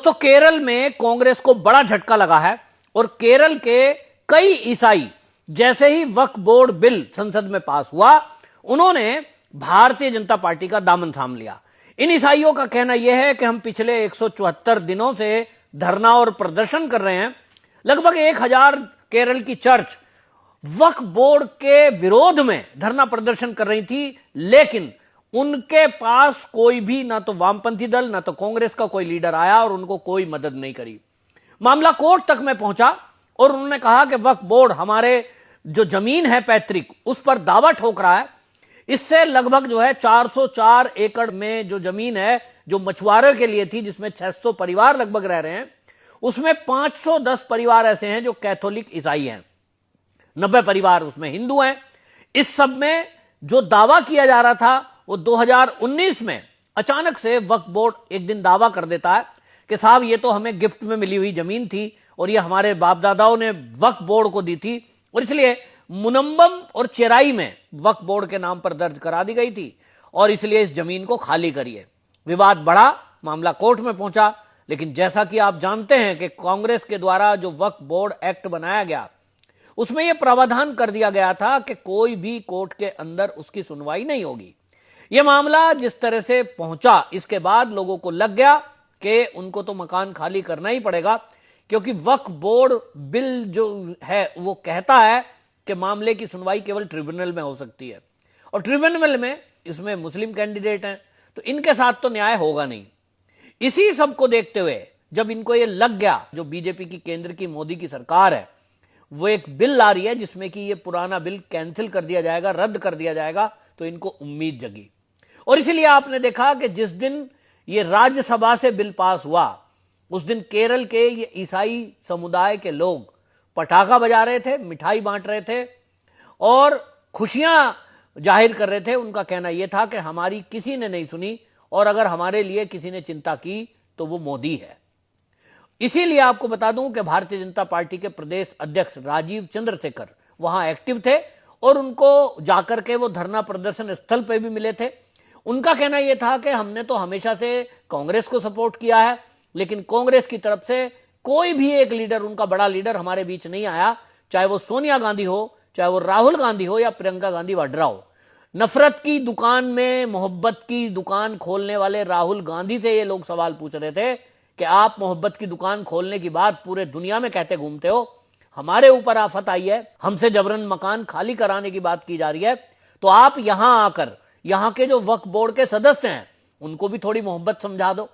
दोस्तों, केरल में कांग्रेस को बड़ा झटका लगा है और केरल के कई ईसाई जैसे ही वक्फ बोर्ड बिल संसद में पास हुआ, उन्होंने भारतीय जनता पार्टी का दामन थाम लिया। इन ईसाइयों का कहना यह है कि हम पिछले 174 दिनों से धरना और प्रदर्शन कर रहे हैं। लगभग 1000 केरल की चर्च वक्फ बोर्ड के विरोध में धरना प्रदर्शन कर रही थी, लेकिन उनके पास कोई भी, ना तो वामपंथी दल ना तो कांग्रेस का कोई लीडर आया और उनको कोई मदद नहीं करी। मामला कोर्ट तक में पहुंचा और उन्होंने कहा कि वक्फ बोर्ड हमारे जो जमीन है पैतृक, उस पर दावा ठोक रहा है। इससे लगभग 404 एकड़ में जो जमीन है, जो मछुआरों के लिए थी, जिसमें 600 परिवार लगभग रह रहे हैं, उसमें 510 परिवार ऐसे हैं जो कैथोलिक ईसाई हैं, 90 परिवार उसमें हिंदू हैं। इस सब में जो दावा किया जा रहा था वो 2019 में अचानक से वक्फ बोर्ड एक दिन दावा कर देता है कि साहब ये तो हमें गिफ्ट में मिली हुई जमीन थी और ये हमारे बाप दादाओं ने वक्फ बोर्ड को दी थी और इसलिए मुनम्बम और चेराई में वक्फ बोर्ड के नाम पर दर्ज करा दी गई थी और इसलिए इस जमीन को खाली करिए। विवाद बढ़ा, मामला कोर्ट में पहुंचा, लेकिन जैसा कि आप जानते हैं कि कांग्रेस के द्वारा जो वक्फ बोर्ड एक्ट बनाया गया, उसमें यह प्रावधान कर दिया गया था कि कोई भी कोर्ट के अंदर उसकी सुनवाई नहीं होगी। यह मामला जिस तरह से पहुंचा, इसके बाद लोगों को लग गया कि उनको तो मकान खाली करना ही पड़ेगा, क्योंकि वक्फ बोर्ड बिल जो है वो कहता है कि मामले की सुनवाई केवल ट्रिब्यूनल में हो सकती है और ट्रिब्यूनल में इसमें मुस्लिम कैंडिडेट हैं, तो इनके साथ तो न्याय होगा नहीं। इसी सब को देखते हुए जब इनको ये लग गया, जो बीजेपी की केंद्र की मोदी की सरकार है, वो एक बिल ला रही है जिसमें कि ये पुराना बिल कैंसिल कर दिया जाएगा, रद्द कर दिया जाएगा, तो इनको उम्मीद जगी। और इसलिए आपने देखा कि जिस दिन ये राज्यसभा से बिल पास हुआ, उस दिन केरल के ये ईसाई समुदाय के लोग पटाखा बजा रहे थे, मिठाई बांट रहे थे और खुशियां जाहिर कर रहे थे। उनका कहना यह था कि हमारी किसी ने नहीं सुनी और अगर हमारे लिए किसी ने चिंता की तो वो मोदी है। इसीलिए आपको बता दूं कि भारतीय जनता पार्टी के प्रदेश अध्यक्ष राजीव चंद्रशेखर वहां एक्टिव थे और उनको जाकर के वो धरना प्रदर्शन स्थल पे भी मिले थे। उनका कहना यह था कि हमने तो हमेशा से कांग्रेस को सपोर्ट किया है, लेकिन कांग्रेस की तरफ से कोई भी एक लीडर, उनका बड़ा लीडर हमारे बीच नहीं आया, चाहे वो सोनिया गांधी हो, चाहे वो राहुल गांधी हो या प्रियंका गांधी वाड्रा हो। नफरत की दुकान में मोहब्बत की दुकान खोलने वाले राहुल गांधी से ये लोग सवाल पूछ रहे थे कि आप मोहब्बत की दुकान खोलने की बात पूरे दुनिया में कहते घूमते हो, हमारे ऊपर आफत आई है, हमसे जबरन मकान खाली कराने की बात की जा रही है, तो आप यहां आकर यहां के जो वक्फ बोर्ड के सदस्य हैं उनको भी थोड़ी मोहब्बत समझा दो।